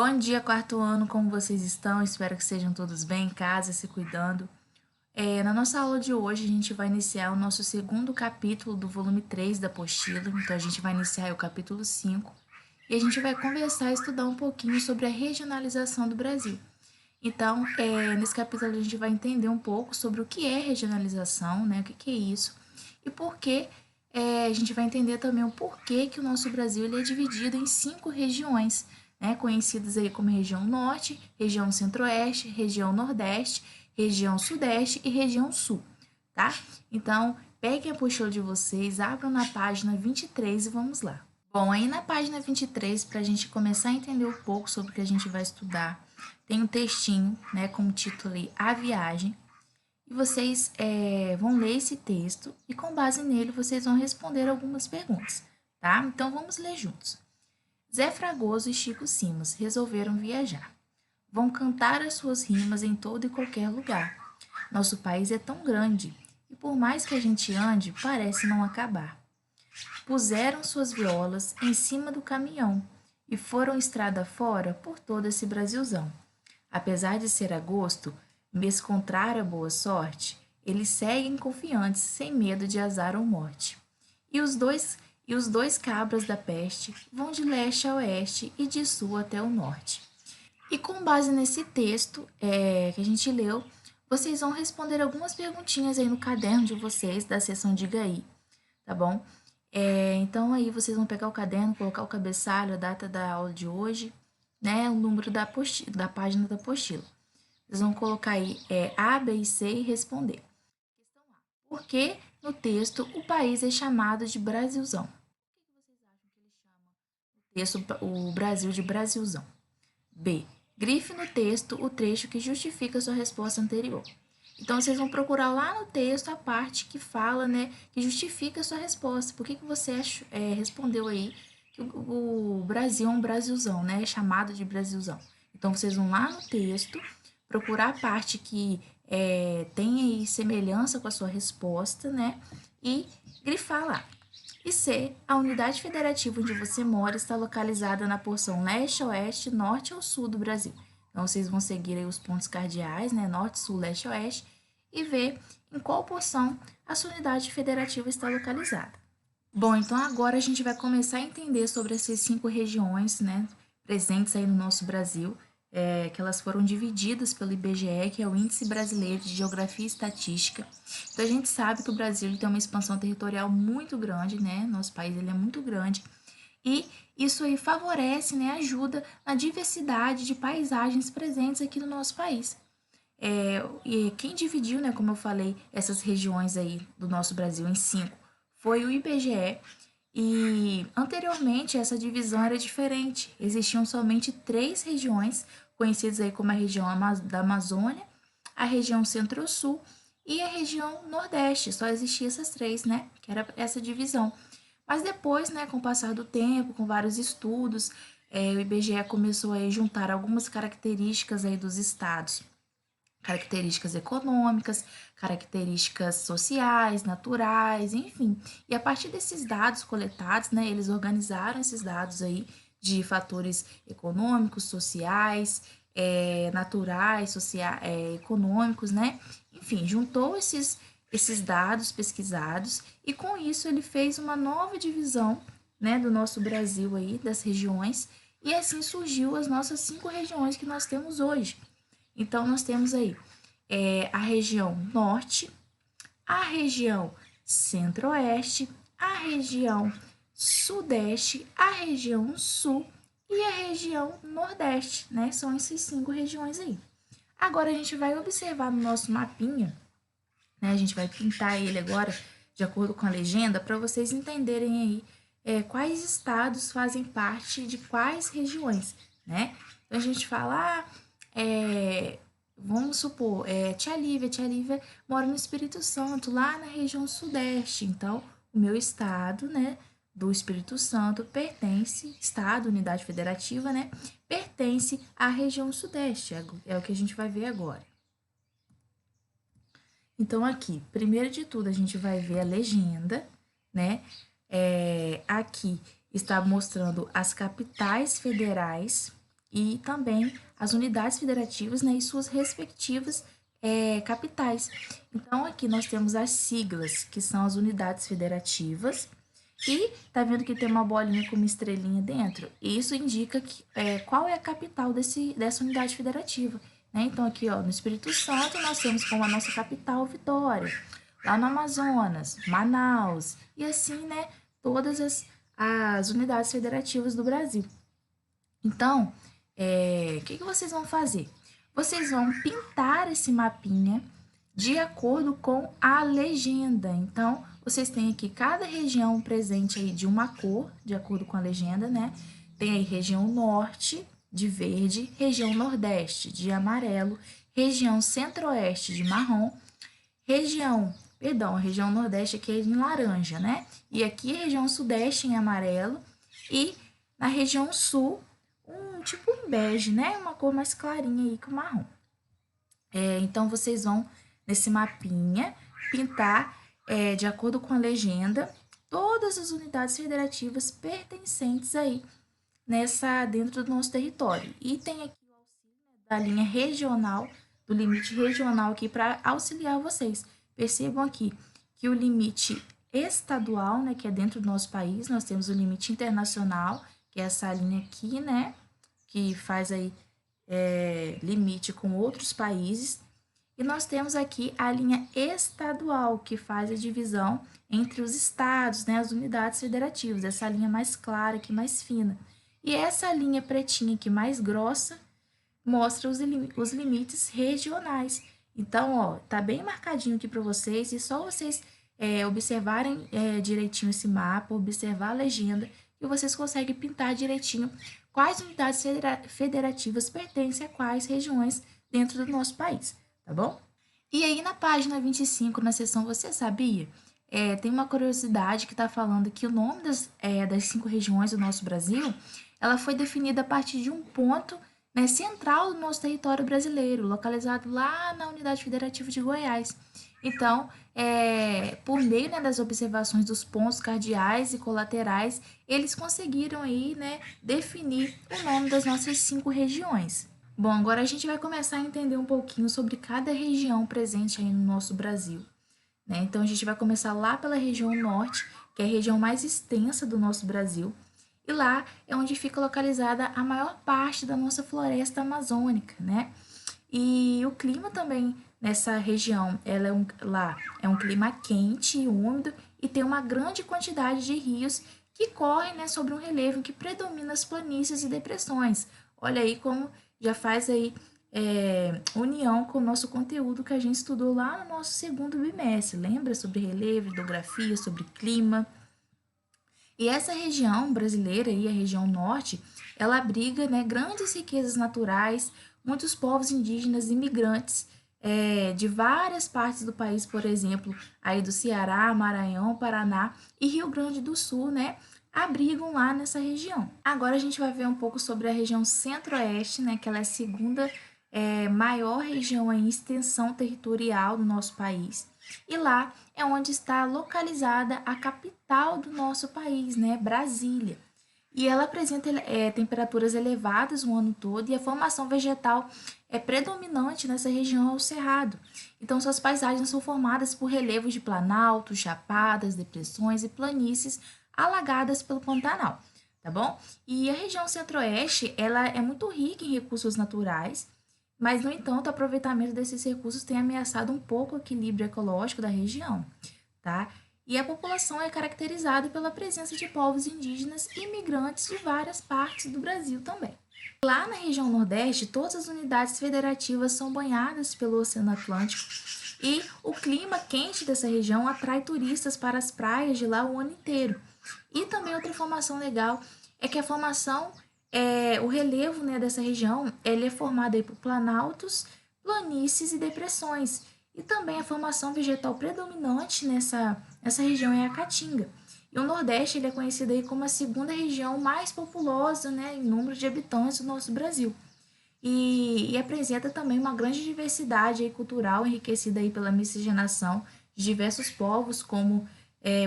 Bom dia, quarto ano, como vocês estão? Espero que sejam todos bem em casa, se cuidando. Na nossa aula de hoje, a gente vai iniciar o nosso segundo capítulo do volume 3 da apostila. Então, a gente vai iniciar o capítulo 5 e a gente vai conversar e estudar um pouquinho sobre a regionalização do Brasil. Então, nesse capítulo, a gente vai entender um pouco sobre o que é regionalização, né? O que é isso e por que a gente vai entender também o porquê que o nosso Brasil ele é dividido em 5 regiões, né, conhecidas aí como região norte, região centro-oeste, região nordeste, região sudeste e região sul, tá? Então, peguem a apostila de vocês, abram na página 23 e vamos lá. Bom, aí na página 23, para a gente começar a entender um pouco sobre o que a gente vai estudar, tem um textinho, né, com o título aí, A Viagem, e vocês vão ler esse texto e com base nele vocês vão responder algumas perguntas, tá? Então vamos ler juntos. Zé Fragoso e Chico Simas resolveram viajar. Vão cantar as suas rimas em todo e qualquer lugar. Nosso país é tão grande e por mais que a gente ande, parece não acabar. Puseram suas violas em cima do caminhão e foram estrada fora por todo esse Brasilzão. Apesar de ser agosto, mês contrário à boa sorte, eles seguem confiantes, sem medo de azar ou morte. E os dois cabras da peste vão de leste a oeste e de sul até o norte. E com base nesse texto que a gente leu, vocês vão responder algumas perguntinhas aí no caderno de vocês da seção Diga Aí, tá bom? Então aí vocês vão pegar o caderno, colocar o cabeçalho, a data da aula de hoje, né, o número da página da apostila. Vocês vão colocar aí A, B e C e responder. Questão A. Por que no texto o país é chamado de Brasilzão? Por que vocês acham que ele chama o Brasil de Brasilzão? B. Grife no texto o trecho que justifica sua resposta anterior. Então, vocês vão procurar lá no texto a parte que fala, né, que justifica a sua resposta. Por que você respondeu aí que o Brasil é um Brasilzão, né, é chamado de Brasilzão. Então, vocês vão lá no texto, procurar a parte que tem aí semelhança com a sua resposta, né, e grifar lá. E C, a unidade federativa onde você mora está localizada na porção leste, oeste, norte ou sul do Brasil. Então, vocês vão seguir aí os pontos cardeais, né? Norte, sul, leste, oeste, e ver em qual porção a sua unidade federativa está localizada. Bom, então agora a gente vai começar a entender sobre essas 5 regiões, né, presentes aí no nosso Brasil, que elas foram divididas pelo IBGE, que é o Índice Brasileiro de Geografia e Estatística. Então a gente sabe que o Brasil tem uma expansão territorial muito grande, né? Nosso país ele é muito grande. E isso aí favorece, né, ajuda na diversidade de paisagens presentes aqui no nosso país. E quem dividiu, né, como eu falei, essas regiões aí do nosso Brasil em 5 foi o IBGE. E anteriormente essa divisão era diferente. Existiam somente 3 regiões, conhecidas aí como a região da Amazônia, a região Centro-Sul e a região Nordeste. Só existiam essas 3, né? Que era essa divisão. Mas depois, né, com o passar do tempo, com vários estudos, o IBGE começou a juntar algumas características aí dos estados, características econômicas, características sociais, naturais, enfim. E a partir desses dados coletados, né, eles organizaram esses dados aí de fatores econômicos, sociais, naturais, econômicos, né? Enfim, juntou esses dados pesquisados e com isso ele fez uma nova divisão, né, do nosso Brasil aí, das regiões, e assim surgiu as nossas 5 regiões que nós temos hoje. Então, nós temos aí a região norte, a região centro-oeste, a região sudeste, a região sul e a região nordeste, né? São essas 5 regiões aí. Agora, a gente vai observar no nosso mapinha, né? A gente vai pintar ele agora de acordo com a legenda para vocês entenderem aí quais estados fazem parte de quais regiões, né? Então, a gente fala, vamos supor, tia Lívia mora no Espírito Santo, lá na região sudeste. Então, o meu estado, né, do Espírito Santo pertence, estado, unidade federativa, né, pertence à região sudeste, é o que a gente vai ver agora. Então, aqui, primeiro de tudo, a gente vai ver a legenda, né, aqui está mostrando as capitais federais, e também as unidades federativas, né, e suas respectivas capitais. Então, aqui nós temos as siglas, que são as unidades federativas, e tá vendo que tem uma bolinha com uma estrelinha dentro? Isso indica qual é a capital dessa unidade federativa, né? Então, aqui, ó, no Espírito Santo, nós temos como a nossa capital Vitória. Lá no Amazonas, Manaus, e assim, né, todas as unidades federativas do Brasil. Então, o que vocês vão fazer? Vocês vão pintar esse mapinha de acordo com a legenda. Então, vocês têm aqui cada região presente aí de uma cor, de acordo com a legenda, né? Tem aí região norte, de verde, região nordeste, de amarelo, região centro-oeste, de marrom, região nordeste aqui é em laranja, né? E aqui a região sudeste em amarelo e na região sul tipo um bege, né? Uma cor mais clarinha aí que o marrom. Então, vocês vão, nesse mapinha, pintar, de acordo com a legenda, todas as unidades federativas pertencentes aí dentro do nosso território. E tem aqui o auxílio da linha regional, do limite regional aqui para auxiliar vocês. Percebam aqui que o limite estadual, né, que é dentro do nosso país, nós temos o limite internacional, que é essa linha aqui, né, que faz aí limite com outros países. E nós temos aqui a linha estadual, que faz a divisão entre os estados, né, as unidades federativas, essa linha mais clara aqui, mais fina. E essa linha pretinha aqui, mais grossa, mostra os limites regionais. Então, ó, tá bem marcadinho aqui para vocês, e só vocês observarem direitinho esse mapa, observar a legenda, e vocês conseguem pintar direitinho quais unidades federativas pertencem a quais regiões dentro do nosso país, tá bom? E aí, na página 25, na seção Você Sabia? Tem uma curiosidade que está falando que o nome das 5 regiões do nosso Brasil, ela foi definida a partir de um ponto, né, central do nosso território brasileiro, localizado lá na Unidade Federativa de Goiás. Então, por meio, né, das observações dos pontos cardeais e colaterais, eles conseguiram aí, né, definir o nome das nossas 5 regiões. Bom, agora a gente vai começar a entender um pouquinho sobre cada região presente aí no nosso Brasil, né? Então, a gente vai começar lá pela região norte, que é a região mais extensa do nosso Brasil, e lá é onde fica localizada a maior parte da nossa floresta amazônica, né? E o clima também nessa região, lá é um clima quente e úmido e tem uma grande quantidade de rios que correm, né, sobre um relevo que predomina as planícies e depressões. Olha aí como já faz aí união com o nosso conteúdo que a gente estudou lá no nosso segundo bimestre. Lembra sobre relevo, hidrografia, sobre clima? E essa região brasileira, aí, a região norte, ela abriga, né, grandes riquezas naturais, muitos povos indígenas imigrantes de várias partes do país, por exemplo, aí do Ceará, Maranhão, Paraná e Rio Grande do Sul, né, abrigam lá nessa região. Agora a gente vai ver um pouco sobre a região centro-oeste, né, que ela é a segunda maior região em extensão territorial do nosso país. E lá é onde está localizada a capital do nosso país, né, Brasília. E ela apresenta temperaturas elevadas o ano todo e a formação vegetal é predominante nessa região ao cerrado. Então, suas paisagens são formadas por relevos de planaltos, chapadas, depressões e planícies alagadas pelo Pantanal, tá bom? E a região centro-oeste, ela é muito rica em recursos naturais, mas, no entanto, o aproveitamento desses recursos tem ameaçado um pouco o equilíbrio ecológico da região, tá? E a população é caracterizada pela presença de povos indígenas e imigrantes de várias partes do Brasil também. Lá na região Nordeste, todas as unidades federativas são banhadas pelo Oceano Atlântico e o clima quente dessa região atrai turistas para as praias de lá o ano inteiro. E também outra informação legal é que a formação, o relevo, né, dessa região, ele é formado aí por planaltos, planícies e depressões. E também a formação vegetal predominante nessa região é a caatinga. E o Nordeste ele é conhecido aí como a segunda região mais populosa, né, em número de habitantes do nosso Brasil. E apresenta também uma grande diversidade aí cultural enriquecida aí pela miscigenação de diversos povos, como,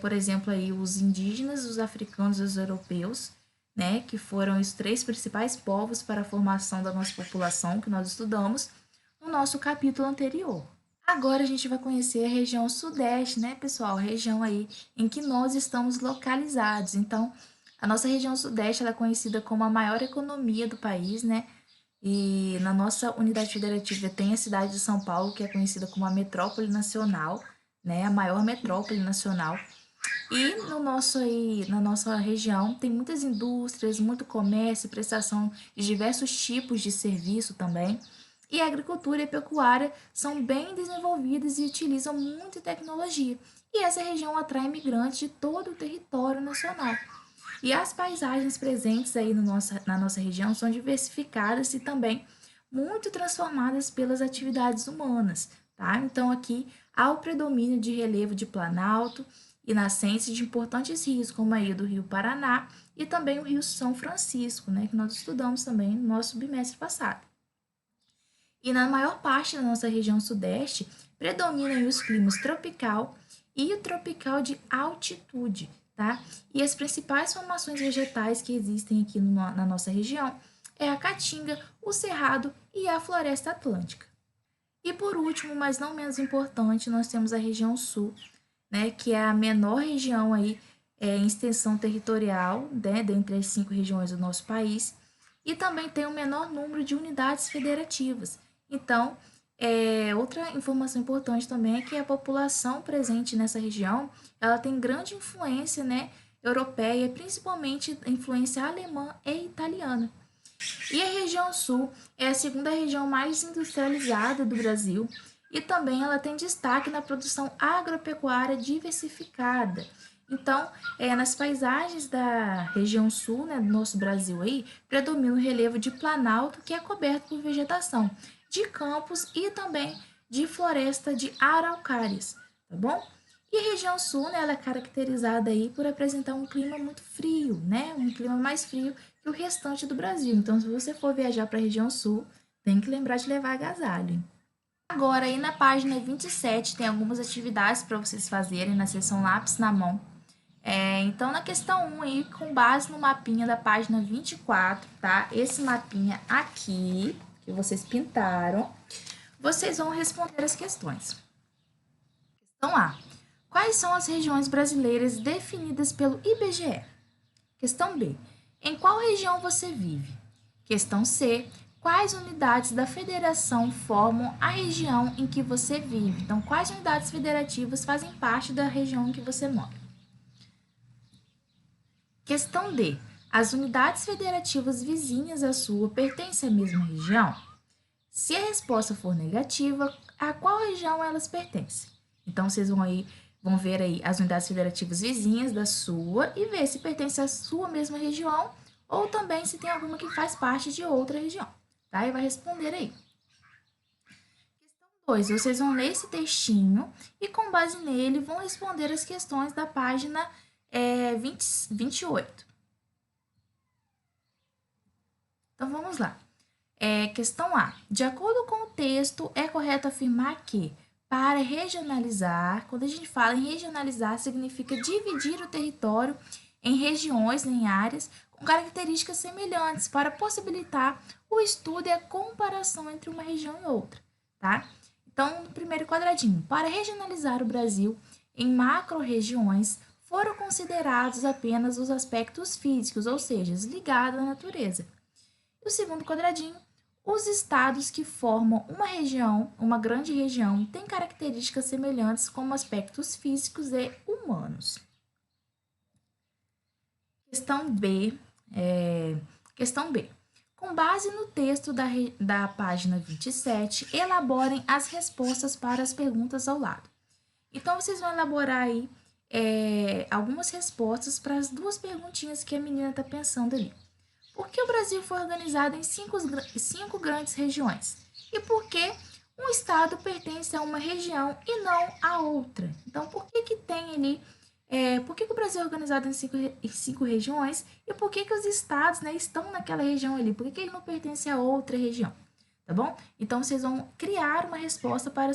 por exemplo, aí os indígenas, os africanos e os europeus, né, que foram os 3 principais povos para a formação da nossa população, que nós estudamos no nosso capítulo anterior. Agora a gente vai conhecer a região sudeste, né, pessoal? A região aí em que nós estamos localizados. Então, a nossa região sudeste ela é conhecida como a maior economia do país, né? E na nossa unidade federativa tem a cidade de São Paulo, que é conhecida como a metrópole nacional, né? A maior metrópole nacional. E no nosso aí, na nossa região tem muitas indústrias, muito comércio, prestação de diversos tipos de serviço também. E a agricultura e a pecuária são bem desenvolvidas e utilizam muita tecnologia. E essa região atrai imigrantes de todo o território nacional. E as paisagens presentes aí no na nossa região são diversificadas e também muito transformadas pelas atividades humanas, tá? Então aqui há o predomínio de relevo de planalto e nascentes de importantes rios, como aí do Rio Paraná e também o Rio São Francisco, né, que nós estudamos também no nosso bimestre passado. E na maior parte da nossa região sudeste, predominam os climas tropical e o tropical de altitude, tá? E as principais formações vegetais que existem aqui na nossa região é a caatinga, o cerrado e a floresta atlântica. E por último, mas não menos importante, nós temos a região sul, né, que é a menor região aí em extensão territorial, né, dentre as 5 regiões do nosso país, e também tem o menor número de unidades federativas. Então, outra informação importante também é que a população presente nessa região, ela tem grande influência, né, europeia, principalmente influência alemã e italiana. E a região sul é a segunda região mais industrializada do Brasil e também ela tem destaque na produção agropecuária diversificada. Então, nas paisagens da região sul, né, do nosso Brasil aí, predomina o relevo de planalto que é coberto por vegetação, de campos e também de floresta de araucárias, tá bom? E a região sul, né, ela é caracterizada aí por apresentar um clima muito frio, né? Um clima mais frio que o restante do Brasil. Então, se você for viajar para a região sul, tem que lembrar de levar agasalho. Agora, aí na página 27, tem algumas atividades para vocês fazerem na seção lápis na mão. Então, na questão 1 aí, com base no mapinha da página 24, tá? Esse mapinha aqui, que vocês pintaram, vocês vão responder as questões. Questão A. Quais são as regiões brasileiras definidas pelo IBGE? Questão B. Em qual região você vive? Questão C. Quais unidades da federação formam a região em que você vive? Então, quais unidades federativas fazem parte da região em que você mora? Questão D. As unidades federativas vizinhas à sua pertencem à mesma região? Se a resposta for negativa, a qual região elas pertencem? Então, vocês vão ver aí as unidades federativas vizinhas da sua e ver se pertence à sua mesma região ou também se tem alguma que faz parte de outra região, tá? E vai responder aí. Questão 2, vocês vão ler esse textinho e com base nele vão responder as questões da página 28. Então, vamos lá. Questão A. De acordo com o texto, é correto afirmar que para regionalizar, quando a gente fala em regionalizar, significa dividir o território em regiões, em áreas, com características semelhantes para possibilitar o estudo e a comparação entre uma região e outra, tá? Então, no primeiro quadradinho, para regionalizar o Brasil em macro-regiões, foram considerados apenas os aspectos físicos, ou seja, ligados à natureza. E o segundo quadradinho, os estados que formam uma região, uma grande região, têm características semelhantes como aspectos físicos e humanos. Questão B. Questão B. Com base no texto da página 27, elaborem as respostas para as perguntas ao lado. Então, vocês vão elaborar aí algumas respostas para as duas perguntinhas que a menina está pensando ali. Por que o Brasil foi organizado em cinco grandes regiões? E por que um estado pertence a uma região e não a outra? Então, por que tem ali... por que o Brasil é organizado em cinco regiões e por que os estados, né, estão naquela região ali? Por que ele não pertence a outra região? Tá bom? Então, vocês vão criar uma resposta para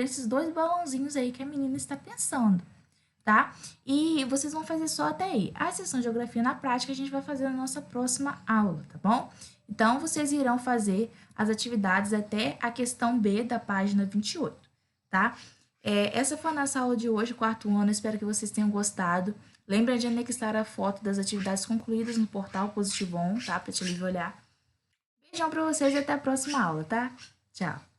esses dois balãozinhos aí que a menina está pensando. tá? E vocês vão fazer só até aí. A sessão de geografia na prática a gente vai fazer na nossa próxima aula, tá bom? Então, vocês irão fazer as atividades até a questão B da página 28, tá? Essa foi a nossa aula de hoje, quarto ano. Espero que vocês tenham gostado. Lembra de anexar a foto das atividades concluídas no portal Positivo On, tá? Para te livre olhar. Beijão para vocês e até a próxima aula, tá? Tchau!